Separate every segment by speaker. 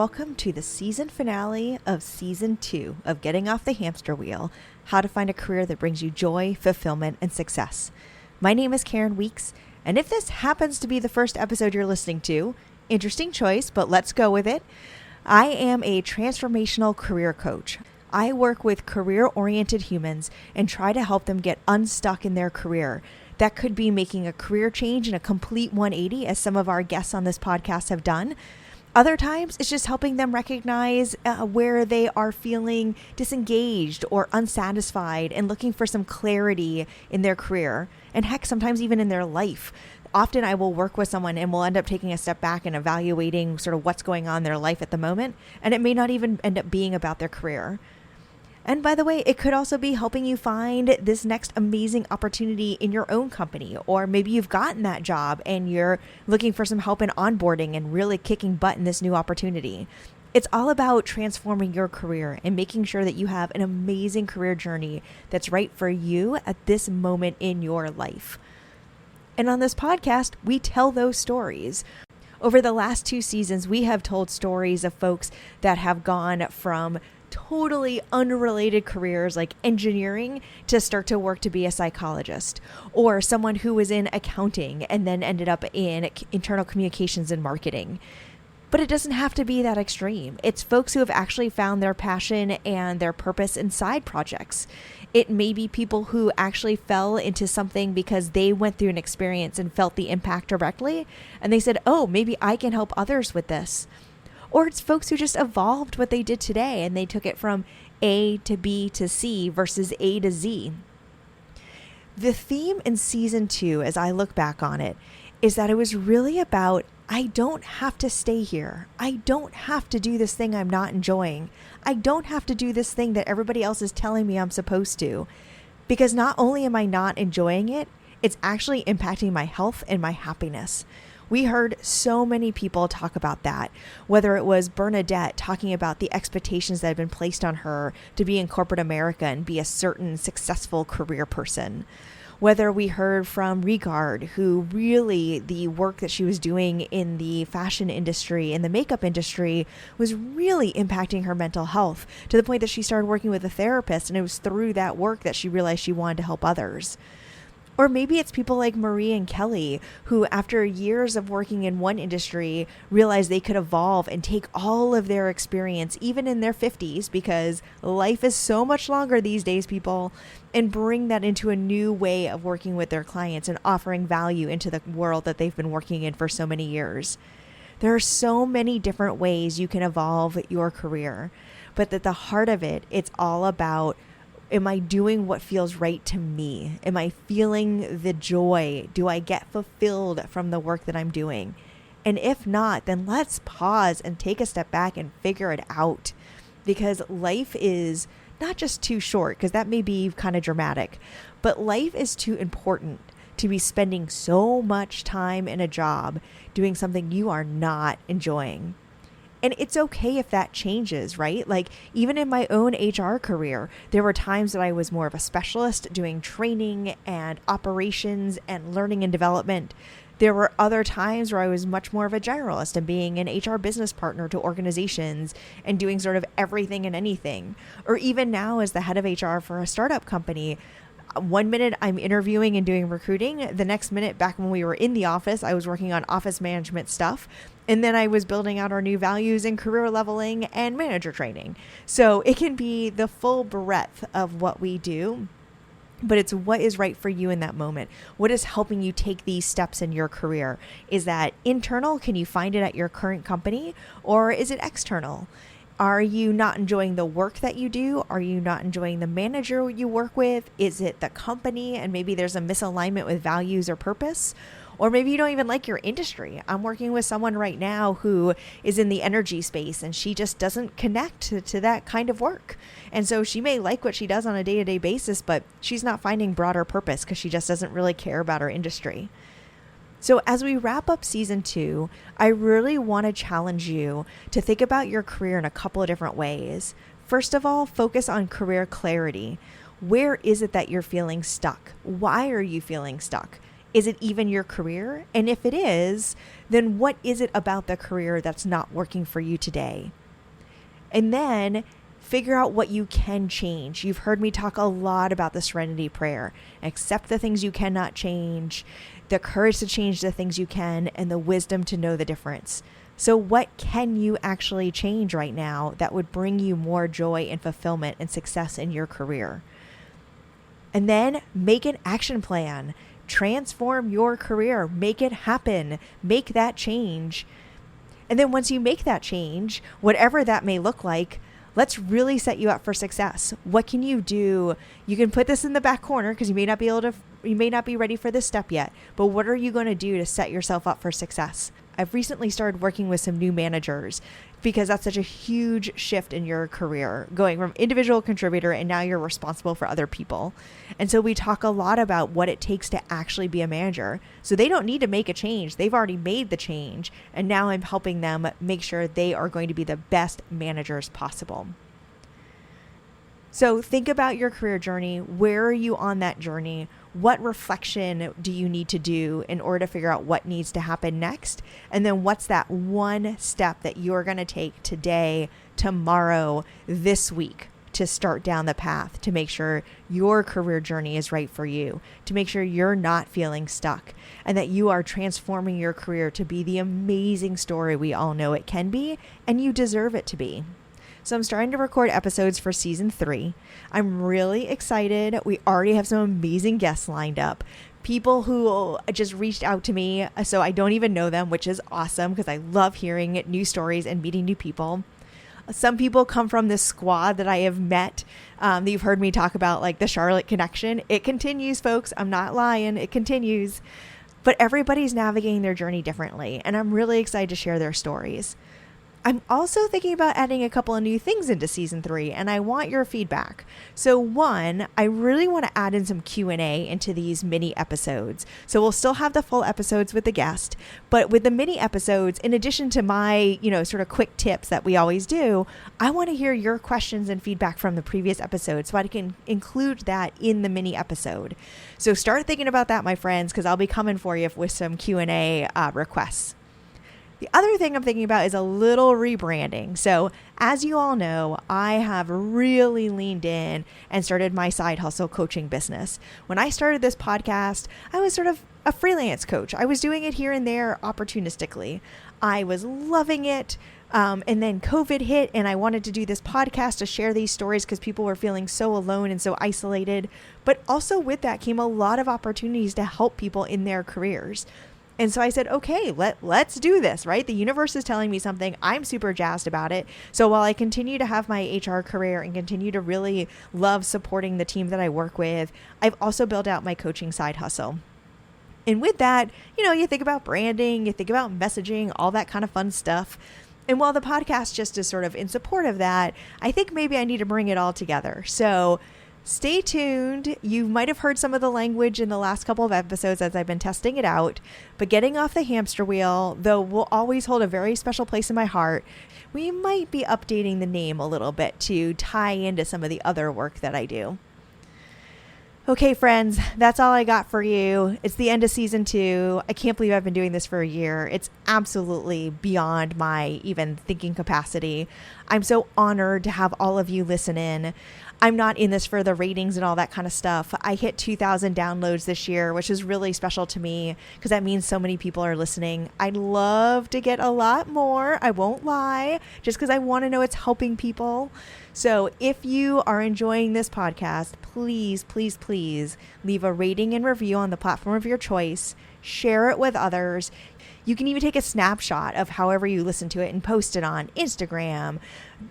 Speaker 1: welcome to the season finale of season 2 of Getting Off the Hamster Wheel, How to Find a Career That Brings You Joy, Fulfillment, and Success. My name is Karen Weeks, and if this happens to be the first episode you're listening to, interesting choice, but let's go with it. I am a transformational career coach. I work with career-oriented humans and try to help them get unstuck in their career. That could be making a career change in a complete 180, as some of our guests on this podcast have done. Other times, it's just helping them recognize where they are feeling disengaged or unsatisfied and looking for some clarity in their career. And heck, sometimes even in their life. Often I will work with someone and we'll end up taking a step back and evaluating sort of what's going on in their life at the moment. And it may not even end up being about their career. And by the way, it could also be helping you find this next amazing opportunity in your own company, or maybe you've gotten that job and you're looking for some help in onboarding and really kicking butt in this new opportunity. It's all about transforming your career and making sure that you have an amazing career journey that's right for you at this moment in your life. And on this podcast, we tell those stories. Over the last 2 seasons, we have told stories of folks that have gone from totally unrelated careers like engineering to start to work to be a psychologist, or someone who was in accounting and then ended up in internal communications and marketing. But it doesn't have to be that extreme. It's folks who have actually found their passion and their purpose in side projects. It may be people who actually fell into something because they went through an experience and felt the impact directly, and they said, oh, maybe I can help others with this. Or it's folks who just evolved what they did today and they took it from A to B to C versus A to Z. The theme in season 2, as I look back on it, is that it was really about, I don't have to stay here. I don't have to do this thing I'm not enjoying. I don't have to do this thing that everybody else is telling me I'm supposed to. Because not only am I not enjoying it, it's actually impacting my health and my happiness. We heard so many people talk about that, whether it was Bernadette talking about the expectations that had been placed on her to be in corporate America and be a certain successful career person. Whether we heard from Regard, who really the work that she was doing in the fashion industry, in the makeup industry, was really impacting her mental health to the point that she started working with a therapist, and it was through that work that she realized she wanted to help others. Or maybe it's people like Marie and Kelly, who after years of working in one industry realized they could evolve and take all of their experience, even in their 50s, because life is so much longer these days, people, and bring that into a new way of working with their clients and offering value into the world that they've been working in for so many years. There are so many different ways you can evolve your career, but at the heart of it, it's all about, am I doing what feels right to me? Am I feeling the joy? Do I get fulfilled from the work that I'm doing? And if not, then let's pause and take a step back and figure it out. Because life is not just too short, because that may be kind of dramatic, but life is too important to be spending so much time in a job doing something you are not enjoying. And it's okay if that changes, right? Like even in my own HR career, there were times that I was more of a specialist doing training and operations and learning and development. There were other times where I was much more of a generalist and being an HR business partner to organizations and doing sort of everything and anything. Or even now as the head of HR for a startup company, one minute I'm interviewing and doing recruiting. The next minute, back when we were in the office, I was working on office management stuff. And then I was building out our new values and career leveling and manager training. So it can be the full breadth of what we do, but it's what is right for you in that moment. What is helping you take these steps in your career? Is that internal? Can you find it at your current company? Or is it external? Are you not enjoying the work that you do? Are you not enjoying the manager you work with? Is it the company and maybe there's a misalignment with values or purpose? Or maybe you don't even like your industry. I'm working with someone right now who is in the energy space and she just doesn't connect to that kind of work. And so she may like what she does on a day-to-day basis, but she's not finding broader purpose because she just doesn't really care about her industry. So as we wrap up season 2, I really want to challenge you to think about your career in a couple of different ways. First of all, focus on career clarity. Where is it that you're feeling stuck? Why are you feeling stuck? Is it even your career? And if it is, then what is it about the career that's not working for you today? And then figure out what you can change. You've heard me talk a lot about the serenity prayer. Accept the things you cannot change, the courage to change the things you can, and the wisdom to know the difference. So what can you actually change right now that would bring you more joy and fulfillment and success in your career? And then make an action plan. Transform your career. Make it happen. Make that change. And then once you make that change, whatever that may look like, let's really set you up for success. What can you do? You can put this in the back corner because you may not be ready for this step yet, but what are you going to do to set yourself up for success? I've recently started working with some new managers because that's such a huge shift in your career, going from individual contributor and now you're responsible for other people. And so we talk a lot about what it takes to actually be a manager. So they don't need to make a change. They've already made the change. And now I'm helping them make sure they are going to be the best managers possible. So think about your career journey. Where are you on that journey? What reflection do you need to do in order to figure out what needs to happen next? And then what's that one step that you're going to take today, tomorrow, this week to start down the path to make sure your career journey is right for you, to make sure you're not feeling stuck and that you are transforming your career to be the amazing story we all know it can be and you deserve it to be. So I'm starting to record episodes for season 3. I'm really excited. We already have some amazing guests lined up. People who just reached out to me, so I don't even know them, which is awesome because I love hearing new stories and meeting new people. Some people come from this squad that I have met that you've heard me talk about, like the Charlotte connection. It continues, folks. I'm not lying. It continues. But everybody's navigating their journey differently, and I'm really excited to share their stories. I'm also thinking about adding a couple of new things into season 3, and I want your feedback. So one, I really want to add in some Q&A into these mini episodes. So we'll still have the full episodes with the guest, but with the mini episodes, in addition to my, sort of quick tips that we always do, I want to hear your questions and feedback from the previous episodes so I can include that in the mini episode. So start thinking about that, my friends, because I'll be coming for you with some Q&A requests. The other thing I'm thinking about is a little rebranding. So as you all know, I have really leaned in and started my side hustle coaching business. When I started this podcast, I was sort of a freelance coach. I was doing it here and there opportunistically. I was loving it. And then COVID hit and I wanted to do this podcast to share these stories because people were feeling so alone and so isolated. But also with that came a lot of opportunities to help people in their careers. And so I said, okay, let's do this, right? The universe is telling me something. I'm super jazzed about it. So while I continue to have my HR career and continue to really love supporting the team that I work with, I've also built out my coaching side hustle. And with that, you think about branding, you think about messaging, all that kind of fun stuff. And while the podcast just is sort of in support of that, I think maybe I need to bring it all together. So stay tuned. You might have heard some of the language in the last couple of episodes as I've been testing it out, but getting off the hamster wheel, though, will always hold a very special place in my heart. We might be updating the name a little bit to tie into some of the other work that I do. Okay, friends, that's all I got for you. It's the end of season 2. I can't believe I've been doing this for a year. It's absolutely beyond my even thinking capacity. I'm so honored to have all of you listen in. I'm not in this for the ratings and all that kind of stuff. I hit 2,000 downloads this year, which is really special to me because that means so many people are listening. I'd love to get a lot more. I won't lie, just because I want to know it's helping people. So if you are enjoying this podcast, please, please, please leave a rating and review on the platform of your choice. Share it with others. You can even take a snapshot of however you listen to it and post it on Instagram,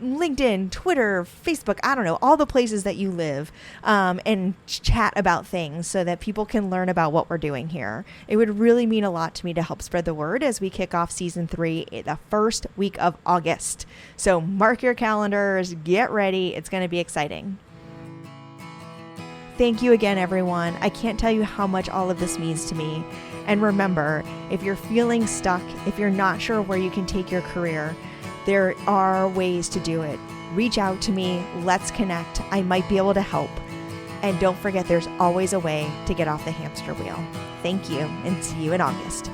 Speaker 1: LinkedIn, Twitter, Facebook, I don't know, all the places that you live, and chat about things so that people can learn about what we're doing here. It would really mean a lot to me to help spread the word as we kick off season 3 the first week of August. So mark your calendars, get ready. It's going to be exciting. Thank you again, everyone. I can't tell you how much all of this means to me. And remember, if you're feeling stuck, if you're not sure where you can take your career, there are ways to do it. Reach out to me. Let's connect. I might be able to help. And don't forget, there's always a way to get off the hamster wheel. Thank you, and see you in August.